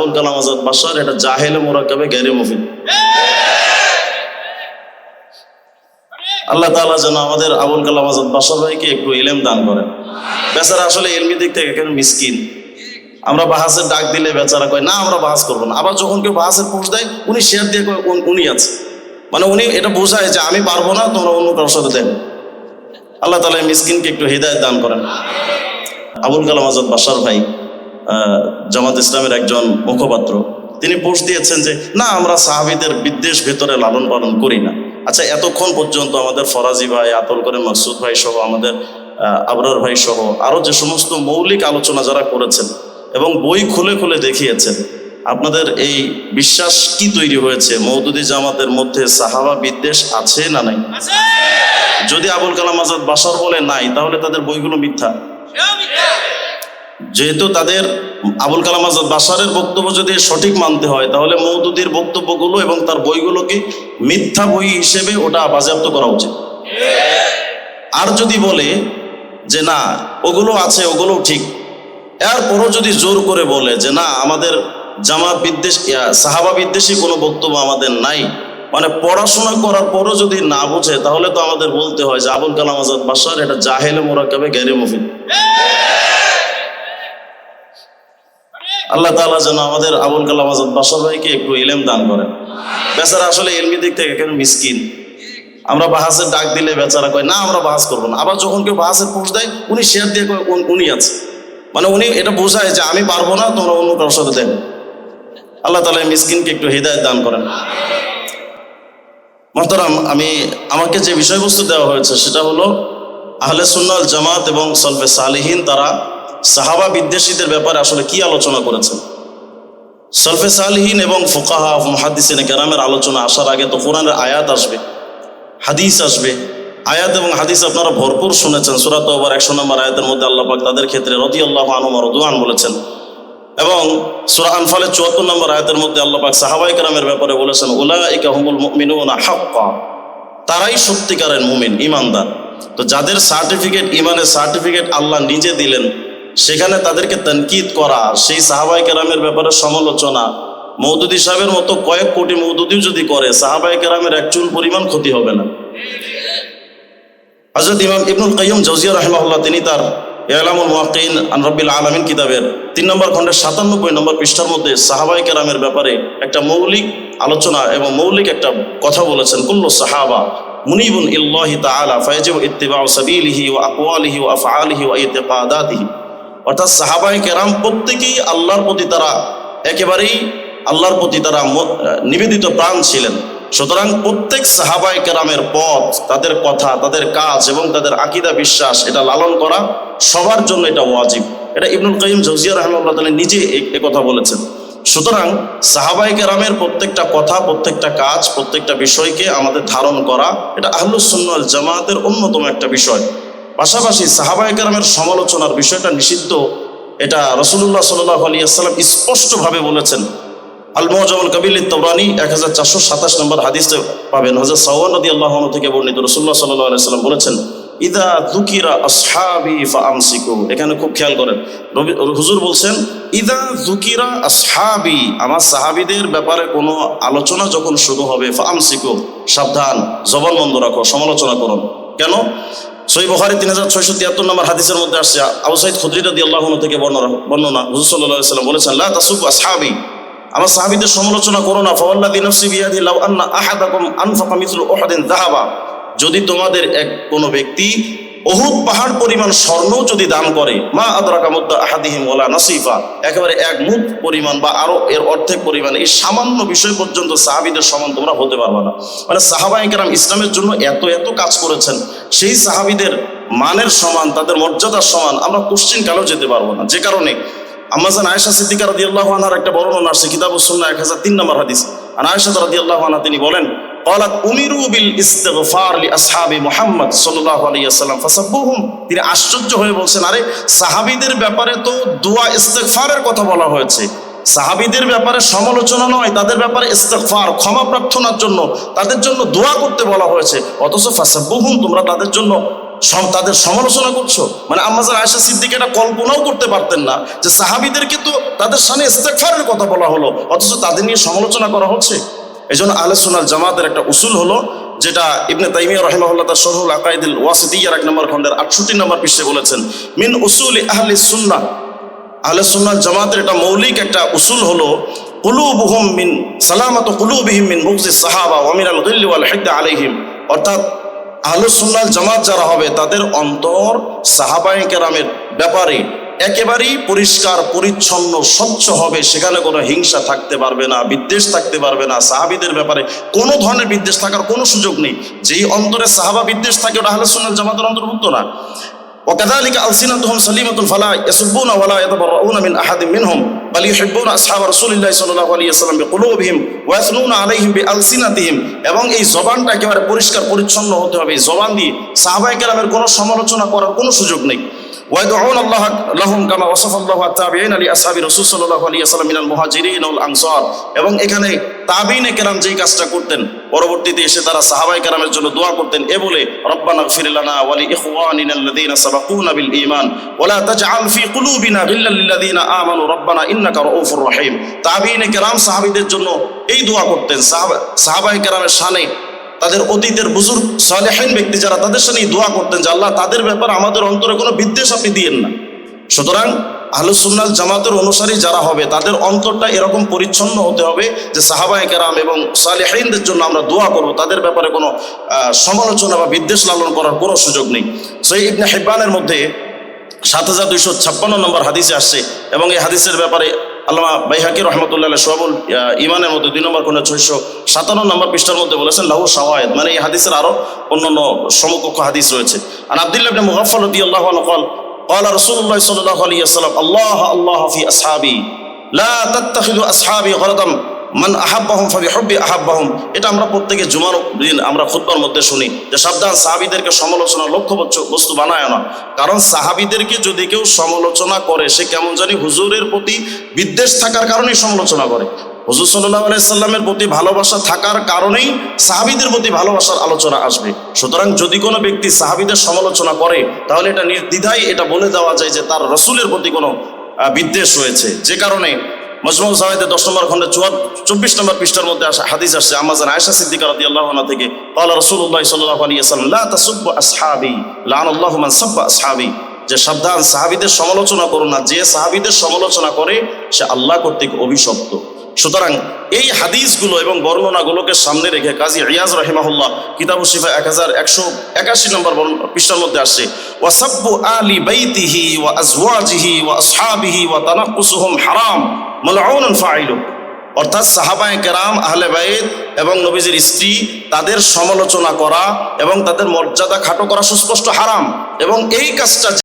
আবুল কালাম আজাদ বাশার এটা জাহেলে মুরাক্কাবে গায়রে মুফিদ। আল্লাহ তাআলা যেন আমাদের আবুল কালাম আজাদ বাশার ভাইকে একটু ইলম দান করেন। বেচারা আসলে ইলমি দিক থেকে কেন মিসকিন। আমরা বাহাসের ডাক দিলে বেচারা কয় না আমরা বাহাস করবো না, আবার যখন কেউ বাহাসের পোস্ট দেয় উনি শেয়ার দিয়ে কয় উনি আছে, মানে উনি এটা বোঝায় যে আমি পারবো না, তোমরা অন্য কারোর সাথে দেন। আল্লাহ তাআলা মিসকিনকে একটু হিদায়াত দান করেন। আবুল কালাম আজাদ বাশার ভাই জামাত ইসলামের একজন মুখপাত্র, তিনি পোস্ট দিয়েছেন যে না আমরা সাহাবীদের বিদ্বেষ ভেতরে লালন পালন করি না। আচ্ছা, এতক্ষণ পর্যন্ত আমাদের ফরাজি ভাই, আতল করে মাকসুদ ভাই সহ, আমাদের আবরার ভাই সহ আরো যে সমস্ত মৌলিক আলোচনা যারা করেছেন এবং বই খুলে খুলে দেখিয়েছেন, আপনাদের এই বিশ্বাস কি তৈরি হয়েছে? মওদুদি জামাতের মধ্যে সাহাবা বিদ্বেষ আছে না নাই? যদি আবুল কালাম আজাদ বাশার বলে নাই, তাহলে তাদের বইগুলো মিথ্যা। যেহেতু তাদের আবুল কালাম আজাদ বাশারের বক্তব্য যদি সঠিক মানতে হয়, তাহলে মওদুদির বক্তব্যগুলো এবং তার বইগুলোকে মিথ্যা বই হিসেবে ওটা বাজেয়াপ্ত করা উচিত। আর যদি বলে যে না ওগুলো আছে, ওগুলো ঠিক, এরপরও যদি জোর করে বলে যে না আমাদের জামাত বিদ্বেষ, সাহাবা বিদ্বেষী কোনো বক্তব্য আমাদের নাই, মানে পড়াশোনা করার পরও যদি না বোঝে, তাহলে তো আমাদের বলতে হয় যে আবুল কালাম আজাদ বাশার এটা জাহেলে মুরাক্কাবে গায়রে মুফিদ। আল্লাহ তাআলা যেন আমাদের আবুল কালাম আজাদ বাশার ভাইকে একটু ইলম দান করেন। বেচারা আসলে ইলমি দিক থেকে কেন মিসকিন। আমরা বাহাসের ডাক দিলে বেচারা কয় না আমরা বাহাস করবো না, আবার যখন কেউ বাহাসের পোস্ট দেয় উনি শেয়ার দিয়ে কয় উনি আছে, মানে উনি এটা বোঝায় যে আমি পারবো না, তোমরা অন্য কারোর সাথে দেন। আল্লাহ তাআলা মিসকিনকে একটু হিদায়াত দান করেন। মুহতারাম, আমাকে যে বিষয়বস্তু দেওয়া হয়েছে সেটা হলো আহলে সুন্নাহ ওয়াল জামাত এবং সালফে সালেহিন তারা সাহাবা বিদ্বেষীদের ব্যাপারে আসলে কি আলোচনা করেছেন। সালফে সালেহিন এবং ফুকাহা মুহাদ্দিসিনে কেরামের আলোচনা আসার আগে তো কোরআনের আয়াত আসবে, হাদিস আসবে। আয়াত এবং হাদিস আপনারা ভরপুর শুনেছেন। সূরা তাওবার 100 নম্বর আয়াতের মধ্যে আল্লাহ পাক তাদের ক্ষেত্রে রাদিয়াল্লাহু আনহুম ওয়া রাদওয়ান বলেছেন, এবং সূরা আনফালের 74 নম্বর আয়াতের মধ্যে আল্লাহ পাক সাহাবায়ে কেরামের ব্যাপারে বলেছেন উলাইকা হুমুল মুমিনুনা হাক্কা, তারাই সত্যিকারের মুমিন, ঈমানদার। তো যাদের সার্টিফিকেট, ঈমানের সার্টিফিকেট আল্লাহ নিজে দিলেন, সেখানে তাদেরকে তানকিদ করা, সেই সাহাবায়ে কেরামের ব্যাপারে সমালোচনা, মওদুদি সাহেবের মতো কয়েক কোটি মওদুদিও যদি করে, সাহাবায়ে কেরামের এক চুল পরিমাণ ক্ষতি হবে না। হযরত ইমাম ইবনুল কাইয়্যিম জাওজিয়া রাহিমাহুল্লাহ তিনি তার ইলামুল মুওয়াক্কিন আন রাব্বিল আলামিন কিতাবের 3 নম্বর খণ্ডের 97 নম্বর পৃষ্ঠার মধ্যে সাহাবায়ে কেরামের ব্যাপারে একটা মৌলিক আলোচনা এবং মৌলিক একটা কথা বলেছেন। কুল্লু সাহাবা মুনিবুন ইল্লাহি তাআলা ফায়াজিবু ইত্তিবাউ সাবিলিহি ওয়া আকওয়ালিহি ওয়া আফআলিহি ওয়া ইতিকাদাতিহি, অর্থাৎ সাহাবায়ে কেরাম প্রত্যেকেই আল্লাহর প্রতি তারা একেবারেই আল্লাহর প্রতি তারা নিবেদিত প্রাণ ছিলেন। সুতরাং প্রত্যেক সাহাবায়ে কেরামের পথ, তাদের কথা, তাদের কাজ এবং তাদের আকীদা বিশ্বাস এটা লালন করা সবার জন্য এটা ওয়াজিব। এটা ইবনুল কাইয়্যিম জাওজিয়া রাহিমাহুল্লাহ তাআলা নিজে এই কথা বলেছেন। সুতরাং সাহাবায়ে কেরামের প্রত্যেকটা কথা, প্রত্যেকটা কাজ, প্রত্যেকটা বিষয়কে আমাদের ধারণ করা এটা আহলুস সুন্নাহ ওয়াল জামাতের অন্যতম একটা বিষয়। পাশাপাশি সাহাবায়ে কেরামের সমালোচনার বিষয়টা নিষিদ্ধ, এটা রাসূলুল্লাহ সাল্লাল্লাহু আলাইহি ওয়াসাল্লাম স্পষ্টভাবে বলেছেন। আল মুআজামুল কাবীর লিত-তাবরানী 1427 নম্বর হাদিসে পাবেন। হযরত সাওয়ান রাদিয়াল্লাহু আনহু থেকে বর্ণিত, রাসূলুল্লাহ সাল্লাল্লাহু আলাইহি ওয়াসাল্লাম বলেছেন ইদা যুকিরা আসহাবি ফাআমসিকু। এখানে খুব খেয়াল করেন, হুজুর বলছেন ইদা যুকিরা আসহাবি, আমার সাহাবীদের ব্যাপারে কোনো আলোচনা যখন শুরু হবে, ফাআমসিকু, সাবধান, জবান বন্ধ রাখো, সমালোচনা করুন। কেন? সহিহ বুখারী 3673 নম্বর হাদিসের মধ্যে আসছে, আবু সাঈদ খুদরী রাদিয়াল্লাহু আনহু থেকে বর্ণনা, হুজুর সাল্লাল্লাহু আলাইহি ওয়াসাল্লাম বলেছেন লা তাসুবু আসহাবি, আমার সাহাবীদের সমালোচনা করো না। ফাওয়াল্লাযী নাফসি বিয়াদিহি লাউ আন্না আহাদাকুম আনফাকা মিসলু উহুদিন যাহাবা, যদি তোমাদের কোনো ব্যক্তি উহুদ পাহাড় পরিমাণ স্বর্ণ যদি দান করে, মা আদরাকা মুদ্দা আহাদিহিম ওয়ালা নাসিফা, একেবারে এক মুদ পরিমাণ বা আরো এর অর্ধেক পরিমাণ, এই সামান্য বিষয় পর্যন্ত সাহাবীদের সমান তোমরা হতে পারবে না। মানে সাহাবায়ে কেরাম ইসলামের জন্য এত এত কাজ করেছেন, সেই সাহাবীদের মানের সমান, তাদের মর্যাদার সমান আমরা কোশ্চিন কালেও যেতে পারবো না। যে কারণে আম্মা জান আয়েশা সিদ্দিকা রাদিয়াল্লাহু আনহার একটা বর্ণনা আছে কিতাবুস সুন্নাহ 1003 নম্বর হাদিস। আর আয়েশা রাদিয়াল্লাহু আনহা তিনি বলেন ক্বালাত উমিরু বিল ইস্তিগফার লি আসহাবি মুহাম্মদ সাল্লাল্লাহু আলাইহি ওয়াসাল্লাম ফাসাব্বুহুম, তিনি আশ্চর্য হয়ে বলছেন আরে সাহাবীদের ব্যাপারে তো দোয়া ইস্তিগফারের কথা বলা হয়েছে, সাহাবীদের ব্যাপারে সমালোচনা নয়, তাদের ব্যাপারে ইস্তিগফার, ক্ষমা প্রার্থনার জন্য, তাদের জন্য দোয়া করতে বলা হয়েছে, অথচ ফাসাব্বুহুম, তোমরা তাদের জন্য তাদের সমালোচনা করছো? মানে আম্মা জান আয়েশা সিদ্দিকা এটা কল্পনাও করতে পারতেন না যে সাহাবীদেরকে তো তাদের সামনে ইস্তেগফারের কথা বলা হলো, অথচ তাদের নিয়ে সমালোচনা করা হচ্ছে। এই জন্য আহলে সুন্নাত জামাতের একটা উসুল হলো, যেটা ইবনে তাইমিয়া রাহিমাহুল্লাহ তার শরহুল আকাইদুল ওয়াসিতিয়্যার 1 নম্বর খণ্ডের 68 নম্বর পৃষ্ঠায় বলেছেন, মিন উসুলি আহলি সুন্নাহ, আহলে সুন্নাত জামাতের এটা মৌলিক একটা উসুল হলো, কুলুবুহুম মিন সালামাতু কুলুবিহিম মিন বুগযিস সাহাবা ওয়া মিনাল গিল্লি ওয়াল হিকদ আলাইহিম। অর্থাৎ আহলে সুন্নাত জামাত যারা হবে তাদের অন্তর সাহাবায়ে কেরামের ব্যাপারে একেবারেই পরিষ্কার পরিচ্ছন্ন স্বচ্ছ হবে, সেখানে কোনো হিংসা থাকতে পারবে না, বিদ্বেষ থাকতে পারবে না, সাহাবীদের ব্যাপারে কোনো ধরনের বিদ্বেষ থাকার কোনো সুযোগ নেই। যেই অন্তরে সাহাবা বিদ্বেষ থাকে ওটা আহলে সুন্নাত জামাতের অন্তর্ভুক্ত না। وكذلك ألسنتهم سليمة فلا يسبون ولا يتبرؤون من أحد منهم بل يحبون أصحاب رسول الله صلى الله عليه وسلم بقلوبهم ويثنون عليهم بألسنتهم। এবং এই জবানটা একেবারে পরিষ্কার পরিচ্ছন্ন হতে হবে। এই জবান দিয়ে সাহাবায়ে কেরামের কোনো সমালোচনা করার কোনো সুযোগ নেই। ويدعون الله لهم كما وصف الله التابعين لأصحاب رسول صلى الله عليه وسلم من المهاجرين والأنصار। এবং এখানে তাবিঈনে কেরাম যেই কাজটা করতেন, পরবর্তীতে এসে তারা সাহাবায়ে কেরামের জন্য দোয়া করতেন এ বলে, রব্বানা ইগফির লানা ওয়া লিইখওয়ানিনা আল্লাযীনা সাবাকুনা বিল ঈমান ওয়া লা তাজআল ফি কুলুবিনা গিল্লাল লিল্লাযীনা আমানু রব্বানা ইন্নাকা রাউফুর রহিম। তাবিঈনে কেরাম সাহাবীদের জন্য এই দোয়া করতেন, সাহাবায়ে কেরামের শানে তাদের অতীতের বুজুর্গ সালেহিন ব্যক্তি যারা, তাদের সাথে দোয়া করতেন যে আল্লাহ তাদের ব্যাপারে আমাদের অন্তরে কোনো বিদ্বেষ আপনি দিয়েন না। সুতরাং আহলে সুন্নাত জামাতের অনুসারী যারা হবে তাদের অন্তরটা এরকম পরিচ্ছন্ন হতে হবে যে সাহাবায়ে কেরাম এবং সালেহিনদের জন্য আমরা দোয়া করব, তাদের ব্যাপারে কোনো সমালোচনা বা বিদ্বেষ লালন করার কোনো সুযোগ নেই। সহিহ ইবনে হিব্বানের মধ্যে 7256 নম্বর হাদিসে আসছে, এবং এই হাদিসের ব্যাপারে আল্লামা বাইহাকি রহমতুল্লাহ শুআবুল ঈমানের মধ্যে 2 নম্বর খণ্ডে 657 নম্বর পৃষ্ঠার মধ্যে বলেছেন লাহু শাওয়াহিদ, মানে এই হাদিসের আরো অন্যান্য সমকক্ষ হাদিস রয়েছে। আর আব্দুল্লাহ ইবনে মুগাফফাল রাদিয়াল্লাহু আনহু قال قال رسول الله صلى الله عليه وسلم الله الله في اصحابي لا تتخذوا اصحابي غرضا মান আহাব্বাহুম ফাবিহুব্বি আহাব্বাহুম। এটা আমরা প্রত্যেকে জুমার দিন আমরা খুতবার মধ্যে শুনি যে সাবধান, সাহাবীদেরকে সমালোচনার লক্ষ্য বস্তু বানায় না। কারণ সাহাবীদেরকে যদি কেউ সমালোচনা করে সে কেমন জানি হুজুরের প্রতি বিদ্বেষ থাকার কারণেই সমালোচনা করে। হুজুর সাল্লাল্লাহু আলাইহি সাল্লামের প্রতি ভালোবাসা থাকার কারণেই সাহাবীদের প্রতি ভালোবাসার আলোচনা আসবে। সুতরাং যদি কোনো ব্যক্তি সাহাবীদের সমালোচনা করে তাহলে এটা নির্দ্বিধায় এটা বলে দেওয়া যায় যে তার রাসূলের প্রতি কোনো বিদ্বেষ রয়েছে। যে কারণে মজমুউ যাওয়ায়েদের 10 নম্বর খণ্ডে 24 নম্বর পৃষ্ঠার মধ্যে আসা হাদিস আসছে আম্মা জান আয়েশা সিদ্দিকা রাদিয়াল্লাহু আনহা থেকে, ক্বালা রাসূলুল্লাহ সাল্লাল্লাহু আলাইহি ওয়াসাল্লাম লা তাসুব্বু আসহাবি লানাল্লাহু মান সাব্বা আসহাবি। যে সাবধান, সাহাবীদের সমালোচনা করো না, যে সাহাবীদের সমালোচনা করে সে আল্লাহ কর্তৃক অভিশপ্ত। সুতরাং এই হাদিসগুলো এবং বর্ণনাগুলোকে সামনে রেখে কাজী ইয়াজ রাহিমাহুল্লাহ কিতাবুশ শিফা 1181 নম্বর পৃষ্ঠার মধ্যে আসছে ওয়াসাব্বু আলি বাইতিহি ওয়া আজওয়াজিহি ওয়া আসহাবিহি ওয়া তানাক্কুসুহুম হারাম মালউনুন ফাইলু। অর্থাৎ সাহাবায়ে কেরাম, আহলে বাইত এবং নবীজির স্ত্রী তাদের সমালোচনা করা এবং তাদের মর্যাদা খাটো করা সুস্পষ্ট হারাম, এবং এই কাজটা